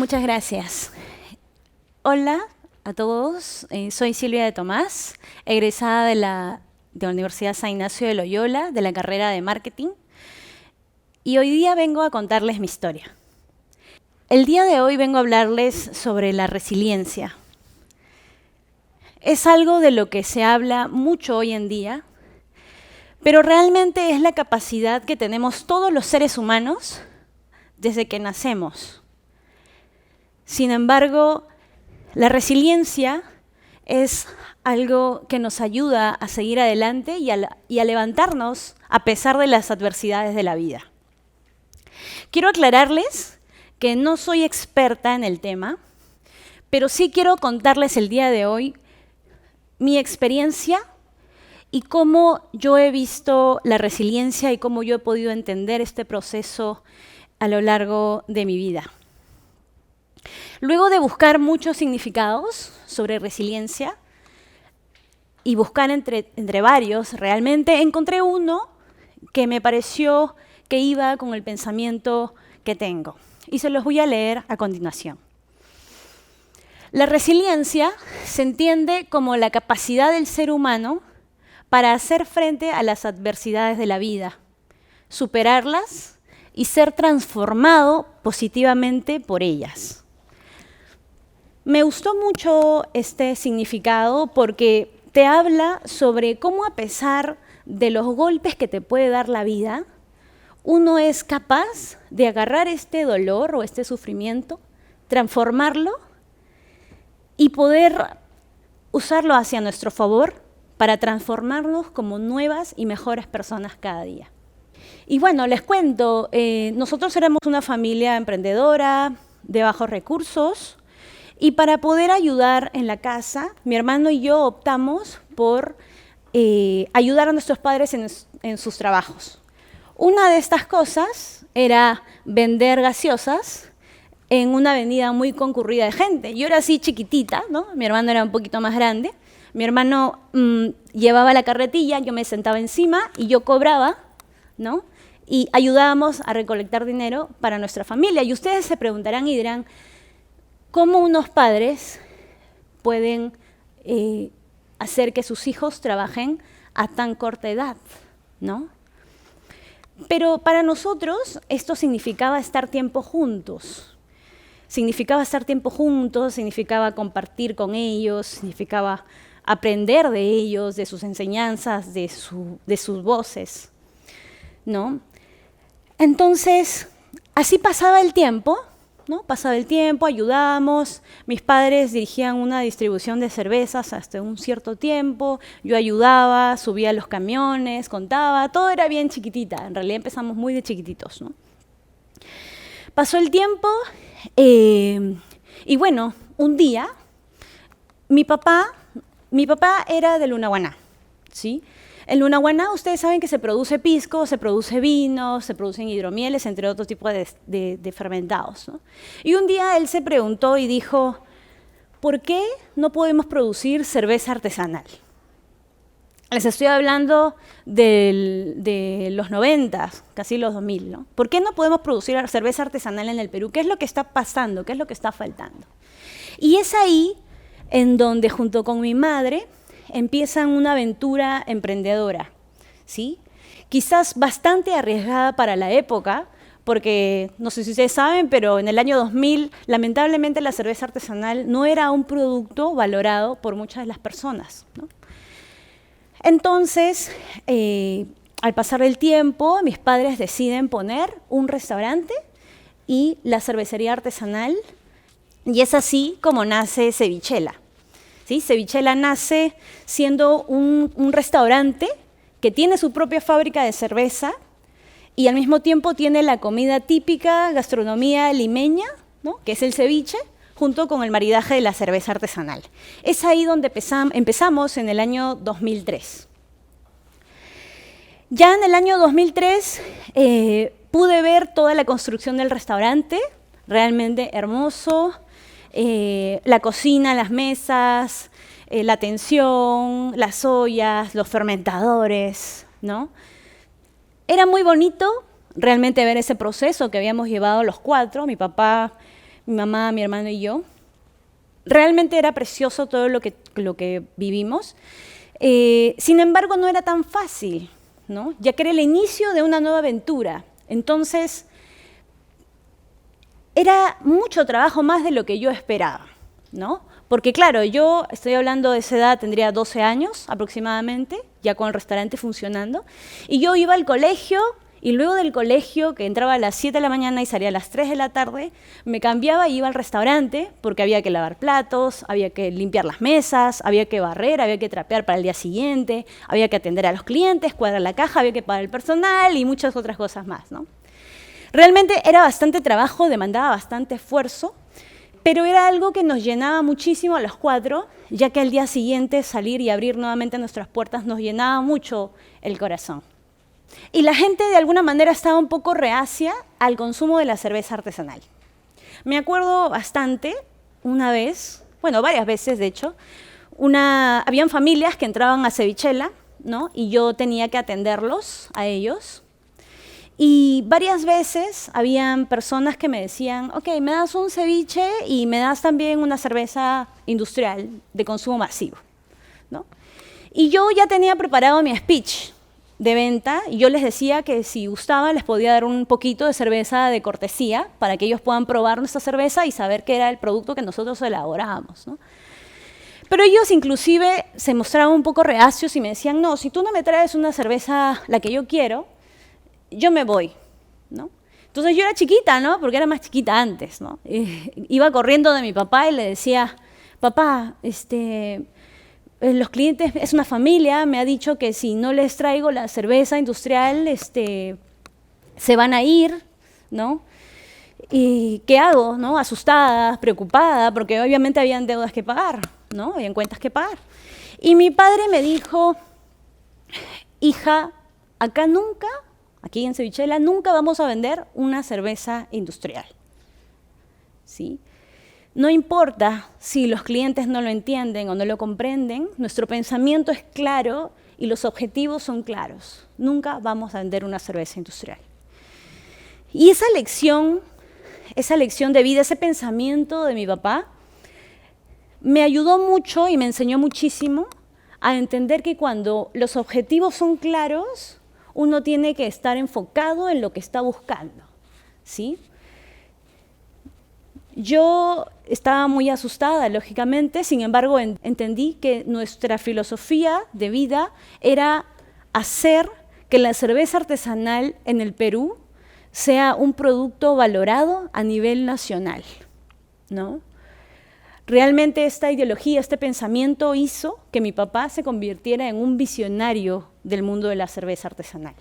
Muchas gracias. Hola a todos, soy Silvia de Tomás, egresada de la Universidad San Ignacio de Loyola, de la carrera de Marketing, y hoy día vengo a contarles mi historia. El día de hoy vengo a hablarles sobre la resiliencia. Es algo de lo que se habla mucho hoy en día, pero realmente es la capacidad que tenemos todos los seres humanos desde que nacemos. Sin embargo, la resiliencia es algo que nos ayuda a seguir adelante y a levantarnos a pesar de las adversidades de la vida. Quiero aclararles que no soy experta en el tema, pero sí quiero contarles el día de hoy mi experiencia y cómo yo he visto la resiliencia y cómo yo he podido entender este proceso a lo largo de mi vida. Luego de buscar muchos significados sobre resiliencia y buscar entre varios, realmente encontré uno que me pareció que iba con el pensamiento que tengo. Y se los voy a leer a continuación. La resiliencia se entiende como la capacidad del ser humano para hacer frente a las adversidades de la vida, superarlas y ser transformado positivamente por ellas. Me gustó mucho este significado porque te habla sobre cómo a pesar de los golpes que te puede dar la vida, uno es capaz de agarrar este dolor o este sufrimiento, transformarlo y poder usarlo hacia nuestro favor para transformarnos como nuevas y mejores personas cada día. Y bueno, les cuento, nosotros éramos una familia emprendedora, de bajos recursos, y para poder ayudar en la casa, mi hermano y yo optamos por ayudar a nuestros padres en sus trabajos. Una de estas cosas era vender gaseosas en una avenida muy concurrida de gente. Yo era así chiquitita, ¿no? Mi hermano era un poquito más grande. Mi hermano llevaba la carretilla, yo me sentaba encima y yo cobraba, ¿no? Y ayudábamos a recolectar dinero para nuestra familia. Y ustedes se preguntarán y dirán, ¿cómo unos padres pueden hacer que sus hijos trabajen a tan corta edad, ¿no? Pero para nosotros esto significaba estar tiempo juntos. Significaba estar tiempo juntos, significaba compartir con ellos, significaba aprender de ellos, de sus enseñanzas, de sus voces, ¿no? Entonces, así pasaba el tiempo, ¿no? Pasaba el tiempo, ayudábamos, mis padres dirigían una distribución de cervezas hasta un cierto tiempo, yo ayudaba, subía a los camiones, contaba, todo era bien chiquitita, en realidad empezamos muy de chiquititos, ¿no? Pasó el tiempo y bueno, un día mi papá era de Lunahuaná, ¿sí? En Lunahuaná ustedes saben que se produce pisco, se produce vino, se producen hidromieles, entre otros tipos de fermentados, ¿no? Y un día él se preguntó y dijo, ¿por qué no podemos producir cerveza artesanal? Les estoy hablando de los 90, casi los 2000, ¿no? ¿Por qué no podemos producir cerveza artesanal en el Perú? ¿Qué es lo que está pasando? ¿Qué es lo que está faltando? Y es ahí en donde, junto con mi madre, empiezan una aventura emprendedora, ¿sí? Quizás bastante arriesgada para la época, porque no sé si ustedes saben, pero en el año 2000, lamentablemente, la cerveza artesanal no era un producto valorado por muchas de las personas, ¿no? Entonces, al pasar el tiempo, mis padres deciden poner un restaurante y la cervecería artesanal, y es así como nace Cevichela. ¿Sí? Cevichela nace siendo un restaurante que tiene su propia fábrica de cerveza y al mismo tiempo tiene la comida típica, gastronomía limeña, ¿no? Que es el ceviche, junto con el maridaje de la cerveza artesanal. Es ahí donde empezamos en el año 2003. Ya en el año 2003 pude ver toda la construcción del restaurante, realmente hermoso. La cocina, las mesas, la atención, las ollas, los fermentadores, ¿no? Era muy bonito realmente ver ese proceso que habíamos llevado los cuatro, mi papá, mi mamá, mi hermano y yo. Realmente era precioso todo lo que vivimos. Sin embargo, no era tan fácil, ¿no? Ya que era el inicio de una nueva aventura. Entonces, era mucho trabajo más de lo que yo esperaba, ¿no? Porque claro, yo estoy hablando de esa edad, tendría 12 años aproximadamente, ya con el restaurante funcionando, y yo iba al colegio, y luego del colegio, que entraba a las 7 de la mañana y salía a las 3 de la tarde, me cambiaba y iba al restaurante, porque había que lavar platos, había que limpiar las mesas, había que barrer, había que trapear para el día siguiente, había que atender a los clientes, cuadrar la caja, había que pagar el personal y muchas otras cosas más, ¿no? Realmente era bastante trabajo, demandaba bastante esfuerzo, pero era algo que nos llenaba muchísimo a los 4, ya que al día siguiente salir y abrir nuevamente nuestras puertas nos llenaba mucho el corazón. Y la gente de alguna manera estaba un poco reacia al consumo de la cerveza artesanal. Me acuerdo bastante una vez, bueno, varias veces de hecho, habían familias que entraban a Cevichela, ¿no? Y yo tenía que atenderlos a ellos. Y varias veces habían personas que me decían, ok, me das un ceviche y me das también una cerveza industrial de consumo masivo, ¿no? Y yo ya tenía preparado mi speech de venta y yo les decía que si gustaba les podía dar un poquito de cerveza de cortesía para que ellos puedan probar nuestra cerveza y saber qué era el producto que nosotros elaborábamos, ¿no? Pero ellos inclusive se mostraban un poco reacios y me decían, no, si tú no me traes una cerveza la que yo quiero, yo me voy, ¿no? Entonces yo era chiquita, ¿no? Porque era más chiquita antes, ¿no? Iba corriendo de mi papá y le decía, papá, los clientes, es una familia, me ha dicho que si no les traigo la cerveza industrial, se van a ir, ¿no? ¿Y qué hago, no? Asustada, preocupada, porque obviamente habían deudas que pagar, ¿no? Habían cuentas que pagar. Y mi padre me dijo, hija, acá nunca, aquí en Cevichela, nunca vamos a vender una cerveza industrial, ¿sí? No importa si los clientes no lo entienden o no lo comprenden, nuestro pensamiento es claro y los objetivos son claros. Nunca vamos a vender una cerveza industrial. Y esa lección de vida, ese pensamiento de mi papá, me ayudó mucho y me enseñó muchísimo a entender que cuando los objetivos son claros, uno tiene que estar enfocado en lo que está buscando, ¿sí? Yo estaba muy asustada, lógicamente, sin embargo, entendí que nuestra filosofía de vida era hacer que la cerveza artesanal en el Perú sea un producto valorado a nivel nacional, ¿no? Realmente esta ideología, este pensamiento hizo que mi papá se convirtiera en un visionario del mundo de la cerveza artesanal.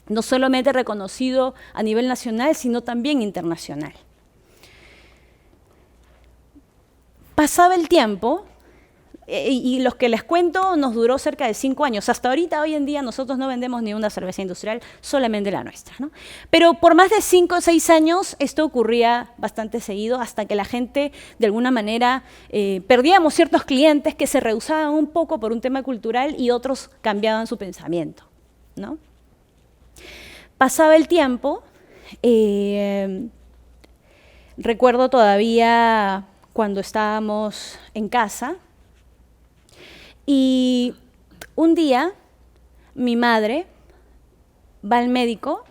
No solamente reconocido a nivel nacional, sino también internacional. Pasaba el tiempo y los que les cuento nos duró cerca de 5 años. Hasta ahorita, hoy en día, nosotros no vendemos ni una cerveza industrial, solamente la nuestra, ¿no? Pero por más de 5 o 6 años esto ocurría bastante seguido hasta que la gente, de alguna manera, perdíamos ciertos clientes que se rehusaban un poco por un tema cultural y otros cambiaban su pensamiento, ¿no? Pasaba el tiempo, recuerdo todavía cuando estábamos en casa y un día mi madre va al médico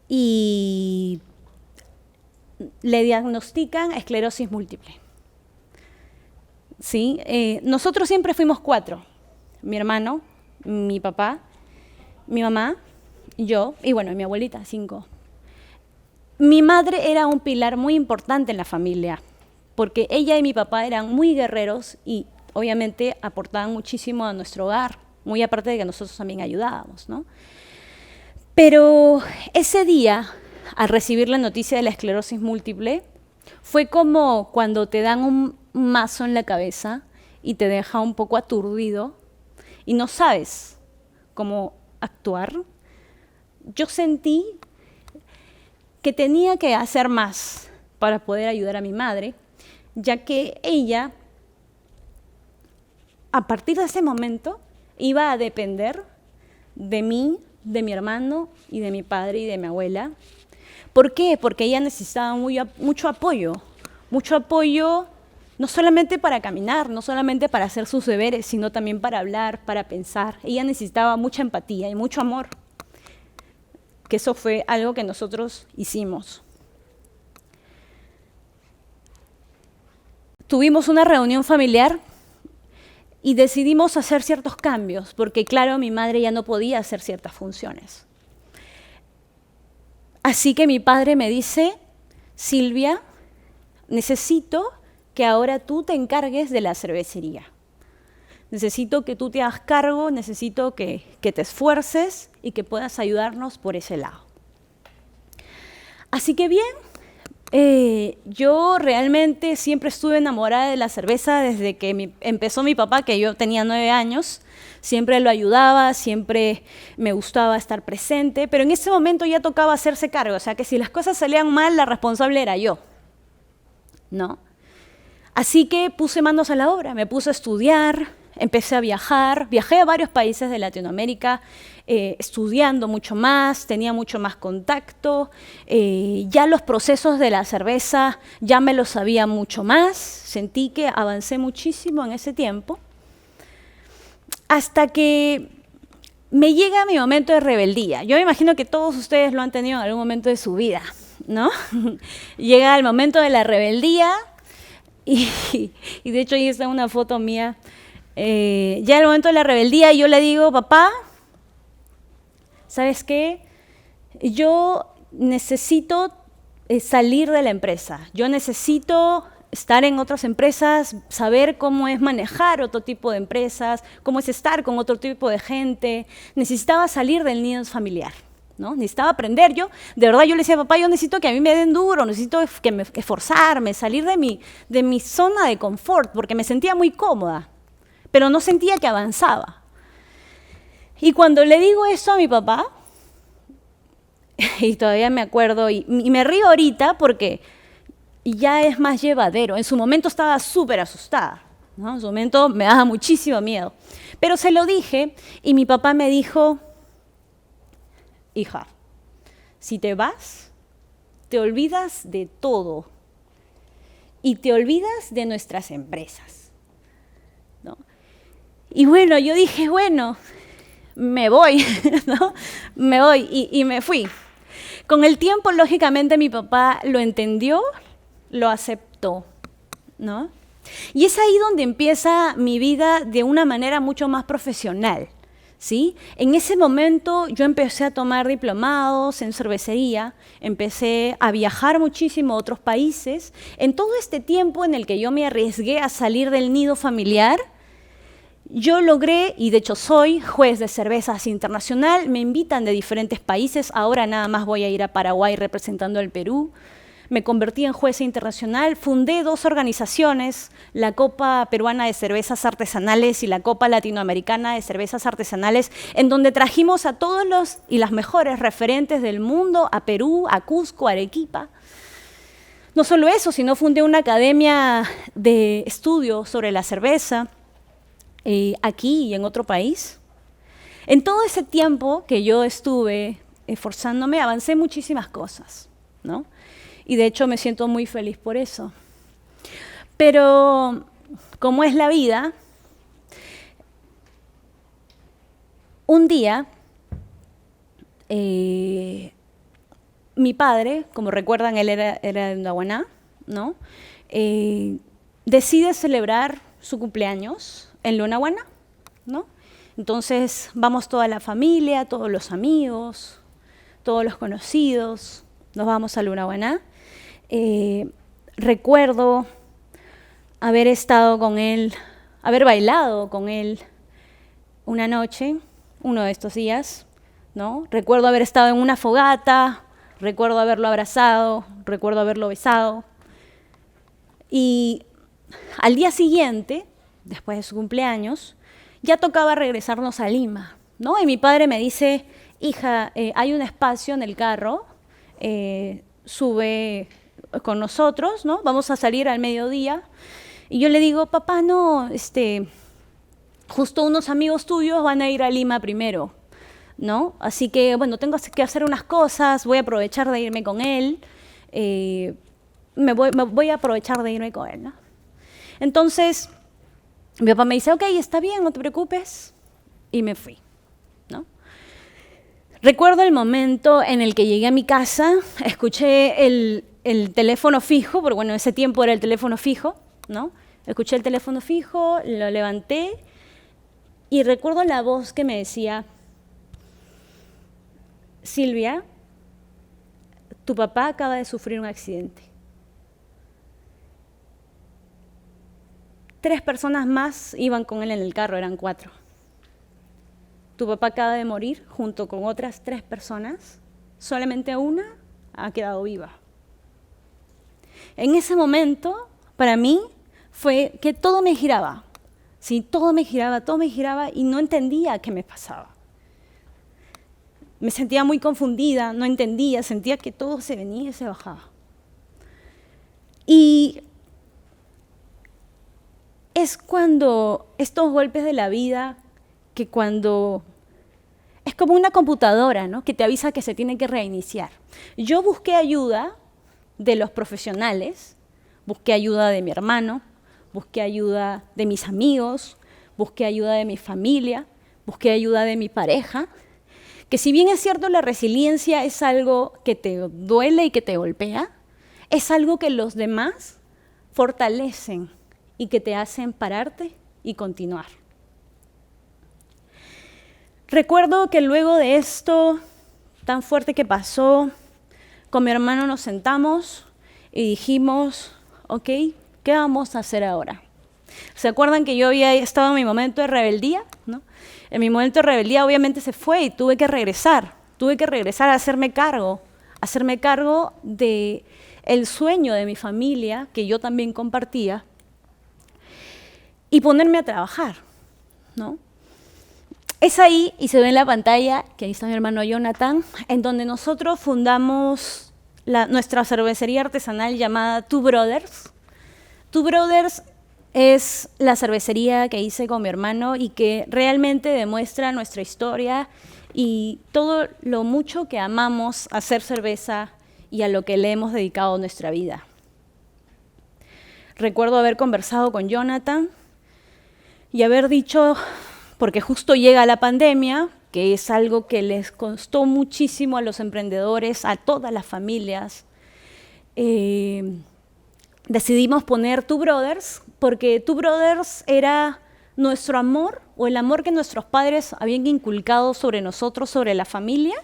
y le diagnostican esclerosis múltiple. ¿Sí? Nosotros siempre fuimos 4, mi hermano, mi papá, mi mamá, yo y bueno, mi abuelita, 5. Mi madre era un pilar muy importante en la familia, porque ella y mi papá eran muy guerreros y obviamente aportaban muchísimo a nuestro hogar, muy aparte de que nosotros también ayudábamos, ¿no? Pero ese día, al recibir la noticia de la esclerosis múltiple, fue como cuando te dan un mazo en la cabeza y te deja un poco aturdido y no sabes cómo actuar. Yo sentí que tenía que hacer más para poder ayudar a mi madre, ya que ella, a partir de ese momento, iba a depender de mí, de mi hermano y de mi padre y de mi abuela, ¿Por qué? Porque ella necesitaba mucho apoyo, no solamente para caminar, no solamente para hacer sus deberes, sino también para hablar, para pensar. Ella necesitaba mucha empatía y mucho amor, que eso fue algo que nosotros hicimos. Tuvimos una reunión familiar y decidimos hacer ciertos cambios, porque claro, mi madre ya no podía hacer ciertas funciones. Así que mi padre me dice, Silvia, necesito que ahora tú te encargues de la cervecería. Necesito que tú te hagas cargo, necesito que te esfuerces y que puedas ayudarnos por ese lado. Así que bien, yo realmente siempre estuve enamorada de la cerveza desde que empezó mi papá, que yo tenía 9 años. Siempre lo ayudaba, siempre me gustaba estar presente, pero en ese momento ya tocaba hacerse cargo, o sea que si las cosas salían mal, la responsable era yo, ¿no? Así que puse manos a la obra, me puse a estudiar, empecé a viajar, viajé a varios países de Latinoamérica, estudiando mucho más, tenía mucho más contacto, ya los procesos de la cerveza ya me los sabía mucho más, sentí que avancé muchísimo en ese tiempo, hasta que me llega mi momento de rebeldía. Yo me imagino que todos ustedes lo han tenido en algún momento de su vida, ¿no? Llega el momento de la rebeldía y de hecho ahí está una foto mía. Ya el momento de la rebeldía y yo le digo, papá, ¿sabes qué? Yo necesito salir de la empresa, yo necesito estar en otras empresas, saber cómo es manejar otro tipo de empresas, cómo es estar con otro tipo de gente. Necesitaba salir del nido familiar, ¿no? Necesitaba aprender. Yo, de verdad, yo le decía, papá, yo necesito que a mí me den duro, necesito esforzarme, salir de mi zona de confort, porque me sentía muy cómoda, pero no sentía que avanzaba. Y cuando le digo eso a mi papá, y todavía me acuerdo, y me río ahorita porque ya es más llevadero. En su momento estaba súper asustada, ¿no? En su momento me daba muchísimo miedo. Pero se lo dije y mi papá me dijo, hija, si te vas, te olvidas de todo y te olvidas de nuestras empresas, ¿no? Y bueno, yo dije, bueno, me voy, ¿no? Me voy y me fui. Con el tiempo, lógicamente, mi papá lo entendió, lo aceptó, ¿no? Y es ahí donde empieza mi vida de una manera mucho más profesional, ¿sí? En ese momento yo empecé a tomar diplomados en cervecería, empecé a viajar muchísimo a otros países. En todo este tiempo en el que yo me arriesgué a salir del nido familiar, yo logré, y de hecho soy juez de cervezas internacional, me invitan de diferentes países, ahora nada más voy a ir a Paraguay representando al Perú. Me convertí en jueza internacional, fundé 2 organizaciones, la Copa Peruana de Cervezas Artesanales y la Copa Latinoamericana de Cervezas Artesanales, en donde trajimos a todos los y las mejores referentes del mundo, a Perú, a Cusco, a Arequipa. No solo eso, sino fundé una academia de estudio sobre la cerveza, aquí y en otro país. En todo ese tiempo que yo estuve esforzándome, avancé muchísimas cosas, ¿no? Y de hecho me siento muy feliz por eso. Pero, como es la vida, un día, mi padre, como recuerdan, él era de Naguaná, ¿no? Decide celebrar su cumpleaños en Lunahuaná, ¿no? Entonces vamos toda la familia, todos los amigos, todos los conocidos, nos vamos a Lunahuaná. Recuerdo haber estado con él, haber bailado con él una noche, uno de estos días, ¿no? Recuerdo haber estado en una fogata, recuerdo haberlo abrazado, recuerdo haberlo besado. Y al día siguiente, después de su cumpleaños, ya tocaba regresarnos a Lima, ¿no? Y mi padre me dice, hija, hay un espacio en el carro, sube con nosotros, ¿no? Vamos a salir al mediodía. Y yo le digo, papá, no, justo unos amigos tuyos van a ir a Lima primero. ¿no? Así que, bueno, tengo que hacer unas cosas, voy a aprovechar de irme con él, me voy a aprovechar de irme con él, ¿no? Entonces, mi papá me dice, ok, está bien, no te preocupes, y me fui, ¿no? Recuerdo el momento en el que llegué a mi casa, escuché el teléfono fijo, porque bueno, ese tiempo era el teléfono fijo, ¿no? Escuché el teléfono fijo, lo levanté y recuerdo la voz que me decía, Silvia, tu papá acaba de sufrir un accidente. 3 personas más iban con él en el carro, eran 4. Tu papá acaba de morir junto con otras 3 personas, solamente una ha quedado viva. En ese momento, para mí, fue que todo me giraba. Sí, todo me giraba y no entendía qué me pasaba. Me sentía muy confundida, no entendía, sentía que todo se venía y se bajaba. Y es cuando estos golpes de la vida, que cuando es como una computadora, ¿no? Que te avisa que se tiene que reiniciar. Yo busqué ayuda de los profesionales, busqué ayuda de mi hermano, busqué ayuda de mis amigos, busqué ayuda de mi familia, busqué ayuda de mi pareja, que si bien es cierto la resiliencia es algo que te duele y que te golpea, es algo que los demás fortalecen y que te hacen pararte y continuar. Recuerdo que luego de esto tan fuerte que pasó, con mi hermano nos sentamos y dijimos, ok, ¿qué vamos a hacer ahora? ¿Se acuerdan que yo había estado en mi momento de rebeldía, ¿no? En mi momento de rebeldía obviamente se fue y tuve que regresar a hacerme cargo de el sueño de mi familia, que yo también compartía, y ponerme a trabajar, ¿no? Es ahí, y se ve en la pantalla, que ahí está mi hermano Jonathan, en donde nosotros fundamos nuestra cervecería artesanal llamada Two Brothers. Two Brothers es la cervecería que hice con mi hermano y que realmente demuestra nuestra historia y todo lo mucho que amamos hacer cerveza y a lo que le hemos dedicado nuestra vida. Recuerdo haber conversado con Jonathan y haber dicho, porque justo llega la pandemia, que es algo que les costó muchísimo a los emprendedores, a todas las familias, decidimos poner Two Brothers, porque Two Brothers era nuestro amor, o el amor que nuestros padres habían inculcado sobre nosotros, sobre la familia,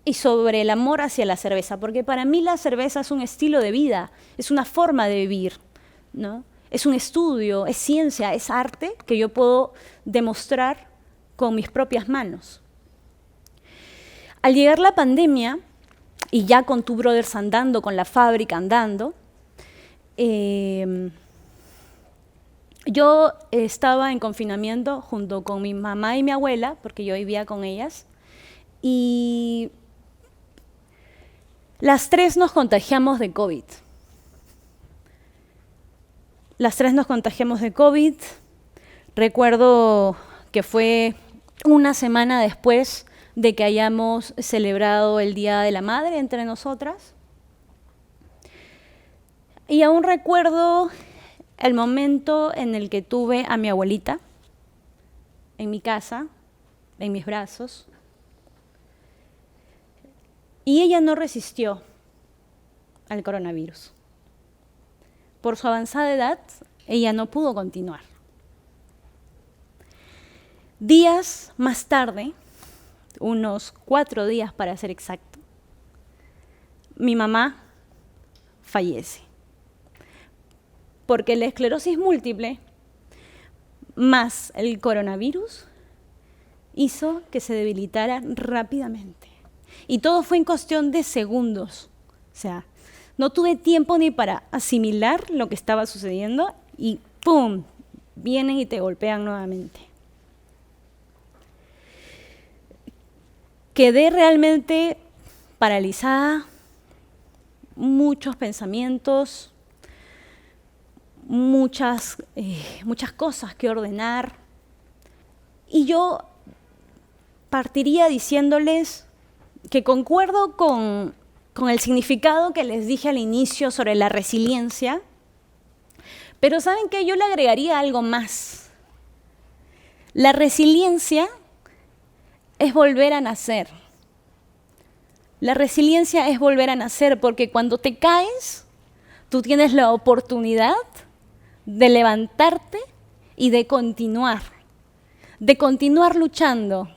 y sobre el amor hacia la cerveza, porque para mí la cerveza es un estilo de vida, es una forma de vivir, ¿no? Es un estudio, es ciencia, es arte que yo puedo demostrar con mis propias manos. Al llegar la pandemia, y ya con Two Brothers andando, con la fábrica andando, yo estaba en confinamiento junto con mi mamá y mi abuela, porque yo vivía con ellas, y las 3 nos contagiamos de COVID. Las 3 nos contagiamos de COVID. Recuerdo que fue una semana después de que hayamos celebrado el Día de la Madre entre nosotras. Y aún recuerdo el momento en el que tuve a mi abuelita en mi casa, en mis brazos. Y ella no resistió al coronavirus. Por su avanzada edad, ella no pudo continuar. Días más tarde, unos 4 días para ser exacto, mi mamá fallece. Porque la esclerosis múltiple más el coronavirus hizo que se debilitara rápidamente. Y todo fue en cuestión de segundos. O sea, no tuve tiempo ni para asimilar lo que estaba sucediendo y ¡pum! Vienen y te golpean nuevamente. Quedé realmente paralizada, muchos pensamientos, muchas cosas que ordenar. Y yo partiría diciéndoles que concuerdo con el significado que les dije al inicio sobre la resiliencia, pero ¿saben qué? Yo le agregaría algo más. La resiliencia es volver a nacer. La resiliencia es volver a nacer porque cuando te caes, tú tienes la oportunidad de levantarte y de continuar luchando.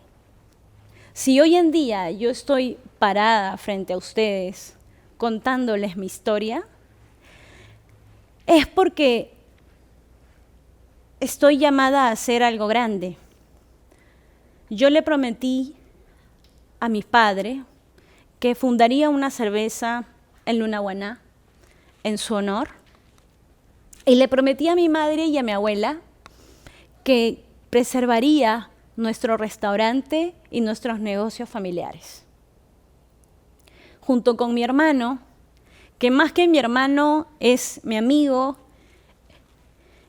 Si hoy en día yo estoy parada frente a ustedes contándoles mi historia, es porque estoy llamada a hacer algo grande. Yo le prometí a mi padre que fundaría una cerveza en Lunahuaná en su honor. Y le prometí a mi madre y a mi abuela que preservaría nuestro restaurante y nuestros negocios familiares. Junto con mi hermano, que más que mi hermano es mi amigo,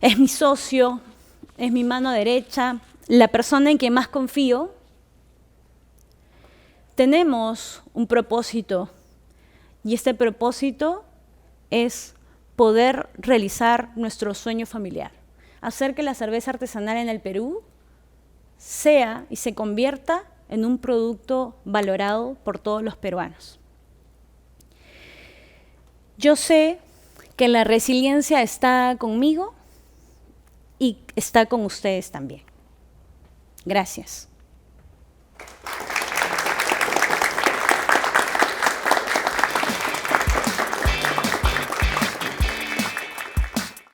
es mi socio, es mi mano derecha, la persona en que más confío, tenemos un propósito. Y este propósito es poder realizar nuestro sueño familiar. Hacer que la cerveza artesanal en el Perú sea y se convierta en un producto valorado por todos los peruanos. Yo sé que la resiliencia está conmigo y está con ustedes también. Gracias.